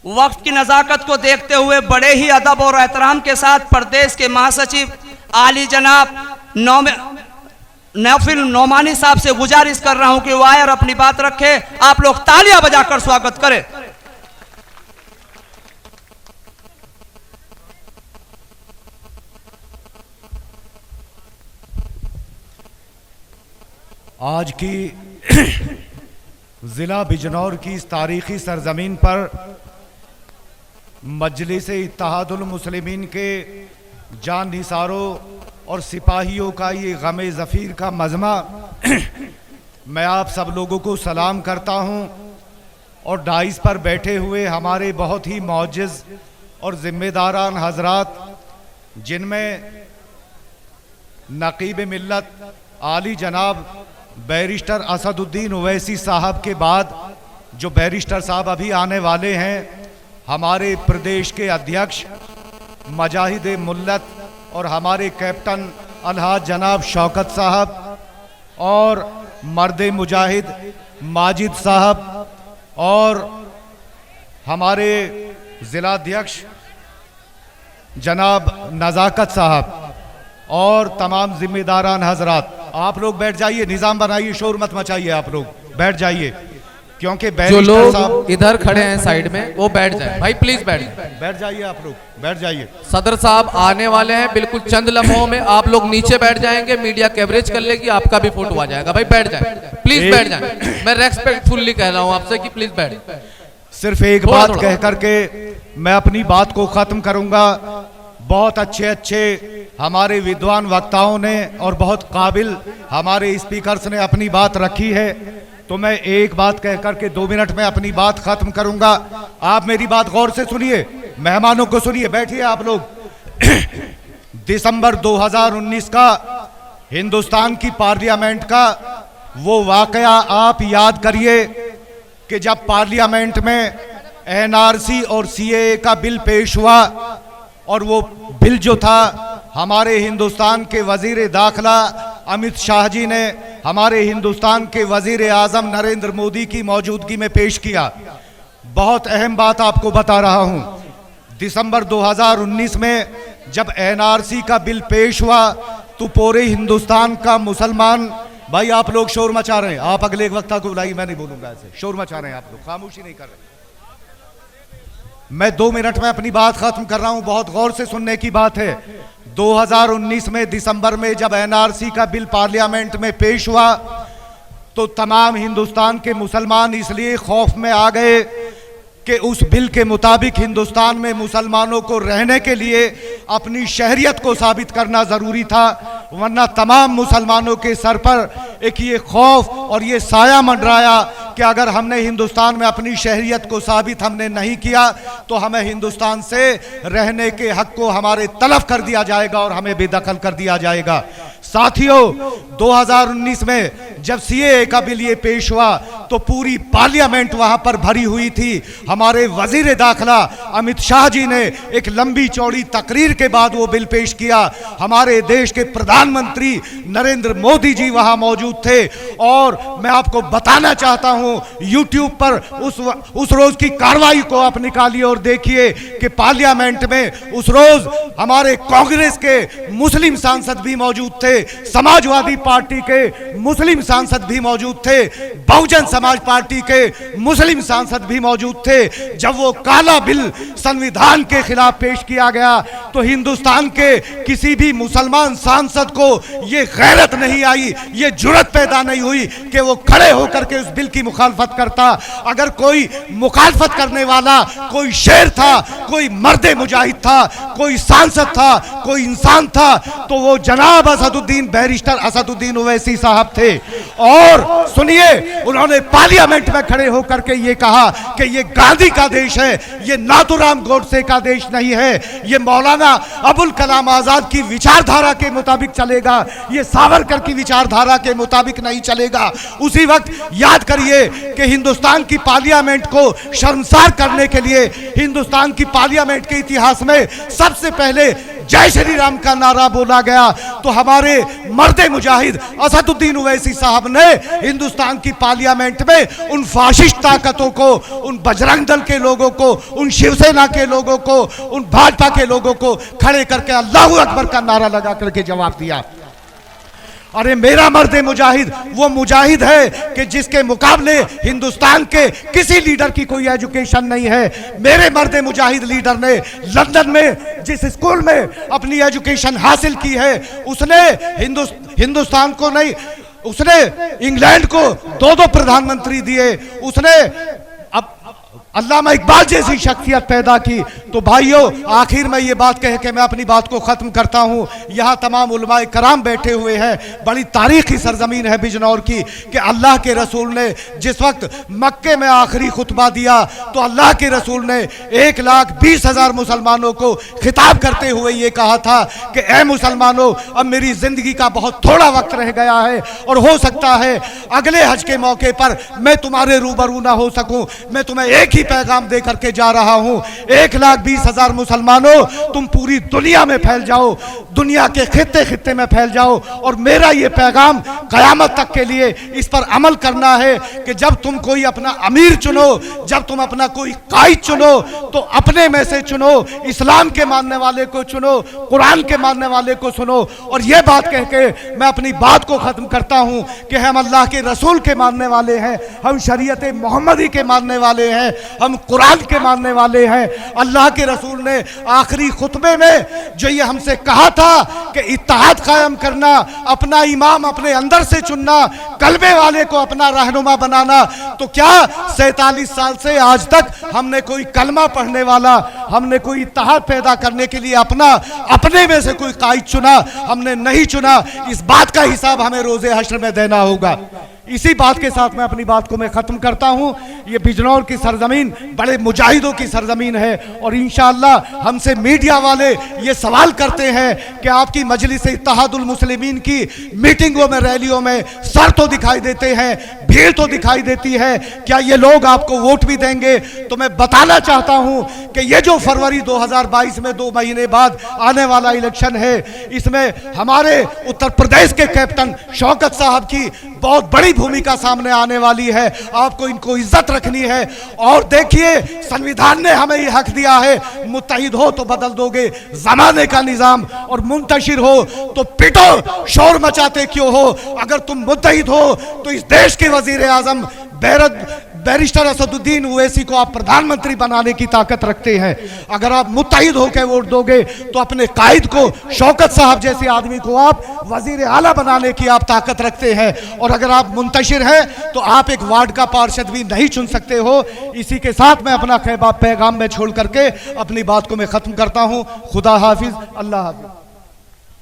वक्त की नज़ाकत को देखते हुए बड़े ही अदब और एहतराम के साथ प्रदेश के महासचिव आली जनाब नौफिल नोमानी साहब से गुजारिश कर रहा हूं कि वो आए और अपनी बात रखे। आप लोग तालियां बजाकर स्वागत करें। आज की जिला बिजनौर की इस तारीखी सरजमीन पर मजलिस इत्तेहादुल मुस्लिमीन के जान निसारों और सिपाहियों का ये गमे ज़फ़ीर का मजमा मैं आप सब लोगों को सलाम करता हूं और डाइस पर बैठे हुए हमारे बहुत ही मौजज़ और ज़िम्मेदारान हजरात, जिनमें नकीब मिल्लत आली जनाब बैरिस्टर असदुद्दीन ओवैसी साहब के बाद जो बैरिस्टर साहब अभी आने वाले हैं, हमारे प्रदेश के अध्यक्ष मजाहिद मुल्लत और हमारे कैप्टन अलहाज जनाब शौकत साहब और मर्द मुजाहिद माजिद साहब और हमारे ज़िलाध्यक्ष जनाब नज़ाकत साहब और तमाम ज़िम्मेदारान हजरात, आप लोग बैठ जाइए, निज़ाम बनाइए, शोर मत मचाइए, आप लोग बैठ जाइए, क्योंकि जो लोग इधर खड़े हैं साइड में वो बैठ जाए। भाई प्लीज बैठ जाइए, आप लोग बैठ जाइए। सदर साहब आने वाले हैं, बिल्कुल चंद लम्हों में आप लोग नीचे बैठ जाएंगे, मीडिया कवरेज कर लेगी, आपका भी फोटो आ जाएगा। भाई बैठ जाए, प्लीज बैठ जाए। मैं रेस्पेक्टफुल्ली कह रहा हूँ आपसे कि प्लीज बैठ। सिर्फ एक बात कह करके मैं अपनी बात को खत्म करूंगा। बहुत अच्छे हमारे विद्वान वक्ताओं ने और बहुत काबिल हमारे स्पीकर्स ने अपनी बात रखी है, तो मैं एक बात कह करके 2 मिनट में अपनी बात खत्म करूंगा। आप मेरी बात गौर से सुनिए, मेहमानों को सुनिए, बैठिए आप लोग। दिसंबर 2019 का हिंदुस्तान की पार्लियामेंट का वो वाकया आप याद करिए कि जब पार्लियामेंट में एनआरसी और सीएए का बिल पेश हुआ और वो बिल जो था हमारे हिंदुस्तान के वजीर दाखिला अमित शाह जी ने हमारे हिंदुस्तान के वजीर आजम नरेंद्र मोदी की मौजूदगी में पेश किया। बहुत अहम बात आपको बता रहा हूं, दिसंबर 2019 में जब एनआरसी का बिल पेश हुआ तो पूरे हिंदुस्तान का मुसलमान भाई, आप लोग शोर मचा रहे हैं, आप अगले वक्ता को बुलाइए, मैं नहीं बोलूंगा ऐसे, शोर मचा रहे हैं आप लोग, खामोशी नहीं कर रहे। मैं 2 मिनट में अपनी बात खत्म कर रहा हूं, बहुत गौर से सुनने की बात है। 2019 में दिसंबर में जब एनआरसी का बिल पार्लियामेंट में पेश हुआ तो तमाम हिंदुस्तान के मुसलमान इसलिए खौफ में आ गए कि उस बिल के मुताबिक हिंदुस्तान में मुसलमानों को रहने के लिए अपनी शहरियत को साबित करना ज़रूरी था, वरना तमाम मुसलमानों के सर पर एक ये खौफ और ये साया मंडराया कि अगर हमने हिंदुस्तान में अपनी शहरियत को साबित हमने नहीं किया तो हमें हिंदुस्तान से रहने के हक को हमारे तलफ कर दिया जाएगा और हमें बेदखल कर दिया जाएगा। साथियों, 2019 में जब सीएए का बिल ये पेश हुआ तो पूरी पार्लियामेंट वहां पर भरी हुई थी। हमारे वजीर दाखिला अमित शाह जी ने एक लंबी चौड़ी तकरीर के बाद वो बिल पेश किया। हमारे देश के प्रधानमंत्री नरेंद्र मोदी जी वहां मौजूद थे और मैं आपको बताना चाहता हूं, यूट्यूब पर उस रोज की कार्रवाई को आप निकालिए और देखिए कि पार्लियामेंट में उस रोज हमारे कांग्रेस के मुस्लिम सांसद भी मौजूद थे, समाजवादी पार्टी के मुस्लिम सांसद भी मौजूद थे, बहुजन समाज पार्टी के मुस्लिम सांसद भी मौजूद थे। जब वो काला बिल संविधान के खिलाफ पेश किया गया तो हिंदुस्तान के किसी भी मुसलमान सांसद को ये गैरत नहीं आई, ये जुर्रत पैदा नहीं हुई कि वो खड़े होकर के उस बिल की मुखालफत करता। अगर कोई मुखालफत करने वाला कोई शेर था, कोई मर्दे मुजाहिद था, कोई सांसद था, कोई इंसान था तो वो जनाब असदुद्दीन बैरिस्टर असदुद्दीन ओवैसी साहब थे। और सुनिए, उन्होंने पार्लियामेंट में खड़े होकर के ये कहा कि ये गांधी का देश है, ये नाथूराम गोडसे का देश नहीं है, ये मौलाना अबुल कलाम आजाद की विचारधारा के मुताबिक चलेगा, ये सावरकर की विचारधारा के मुताबिक नहीं चलेगा। उसी वक्त याद करिए कि हिंदुस्तान की पार्लियामेंट को शर्मसार करने के लिए हिंदुस्तान की पार्लियामेंट के इतिहास में सबसे पहले जय श्री राम का नारा बोला गया तो हमारे मर्दे मुजाहिद असदुद्दीन ओवैसी साहब ने हिंदुस्तान की पार्लियामेंट में उन फाशिस्ट ताकतों को, उन बजरंग दल के लोगों को, उन शिवसेना के लोगों को, उन भाजपा के लोगों को खड़े करके अल्लाहू अकबर का नारा लगा करके जवाब दिया। अरे मेरा मर्द मुजाहिद वो मुजाहिद है कि जिसके मुकाबले हिंदुस्तान के किसी लीडर की कोई एजुकेशन नहीं है। मेरे मर्द मुजाहिद लीडर ने लंदन में जिस स्कूल में अपनी एजुकेशन हासिल की है उसने हिंदुस्तान को नहीं, उसने इंग्लैंड को 2 प्रधानमंत्री दिए, उसने अब अल्लामा इकबाल जैसी शख्सियत पैदा की। तो भाइयों आखिर में ये बात कह के मैं अपनी बात को ख़त्म करता हूँ। यहाँ तमाम उलमाए कराम बैठे हुए हैं, बड़ी तारीखी सरजमीन है बिजनौर की कि अल्लाह के रसूल ने जिस वक्त मक्के में आखिरी खुतबा दिया तो अल्लाह के रसूल ने 1,20,000 मुसलमानों को खिताब करते हुए ये कहा था कि ए मुसलमानों, अब मेरी ज़िंदगी का बहुत थोड़ा वक्त रह गया है और हो सकता है अगले हज के मौके पर मैं तुम्हारे रूबरू ना हो सकूँ। मैं तुम्हें एक ही पैगाम दे करके जा रहा हूं, 1,20,000 मुसलमानों तुम पूरी दुनिया में फैल जाओ, दुनिया के खित्ते खित्ते में फैल जाओ और मेरा ये पैगाम कयामत तक के लिए इस पर अमल करना है कि जब तुम कोई अपना अमीर चुनो, जब तुम अपना कोई कायद चुनो तो अपने में से चुनो, इस्लाम के मानने वाले को चुनो, कुरान के मानने वाले को सुनो। और ये बात कह के मैं अपनी बात को खत्म करता हूं कि हम अल्लाह के रसूल के मानने वाले हैं, हम शरीयत मोहम्मदी के मानने वाले हैं, हम कुरान के मानने वाले हैं। अल्लाह के रसूल ने आखिरी खुतबे में जो ये हमसे कहा था कि इत्तेहाद कायम करना, अपना इमाम अपने अंदर से चुनना, कलबे वाले को अपना रहनुमा बनाना, तो क्या 47 साल से आज तक हमने कोई कलमा पढ़ने वाला, हमने कोई इत्तेहाद पैदा करने के लिए अपने में से कोई कायद चुना? हमने नहीं चुना। इस बात का हिसाब हमें रोजे हश्र में देना होगा। इसी बात के साथ मैं अपनी बात को मैं खत्म करता हूं। ये बिजनौर की सरजमीन बड़े मुजाहिदों की सरजमीन है और इंशाअल्लाह हमसे मीडिया वाले ये सवाल करते हैं कि आपकी मजलिस इत्तेहादुल मुस्लिमीन की मीटिंगों में, रैलियों में सर तो दिखाई देते हैं, भीड़ तो दिखाई देती है, क्या ये लोग आपको वोट भी देंगे? तो मैं बताना चाहता हूं कि ये जो फरवरी 2022 में 2 महीने बाद आने वाला इलेक्शन है, इसमें हमारे उत्तर प्रदेश के कैप्टन शौकत साहब की बहुत बड़ी भूमिका सामने आने वाली है। आपको इनको इज्जत रखनी है। और देखिए, संविधान ने हमें ये हक दिया है, मुत्तहिद हो तो बदल दोगे जमाने का निजाम और मुंतशिर हो तो पिटो, शोर मचाते क्यों हो? अगर तुम मुत्तहिद हो तो इस देश के वजीर आजम बैरिस्टर असदुद्दीन ओवैसी को आप प्रधानमंत्री बनाने की ताकत रखते हैं। अगर आप मुत्तहिद होकर वोट दोगे तो अपने कायद को, शौकत साहब जैसे आदमी को आप वजीर आला बनाने की आप ताकत रखते हैं। और अगर आप मुंतशिर हैं तो आप एक वार्ड का पार्षद भी नहीं चुन सकते हो। इसी के साथ मैं अपना पैगाम में छोड़ करके अपनी बात को मैं खत्म करता हूँ। खुदा हाफिज, अल्लाह हाफिज।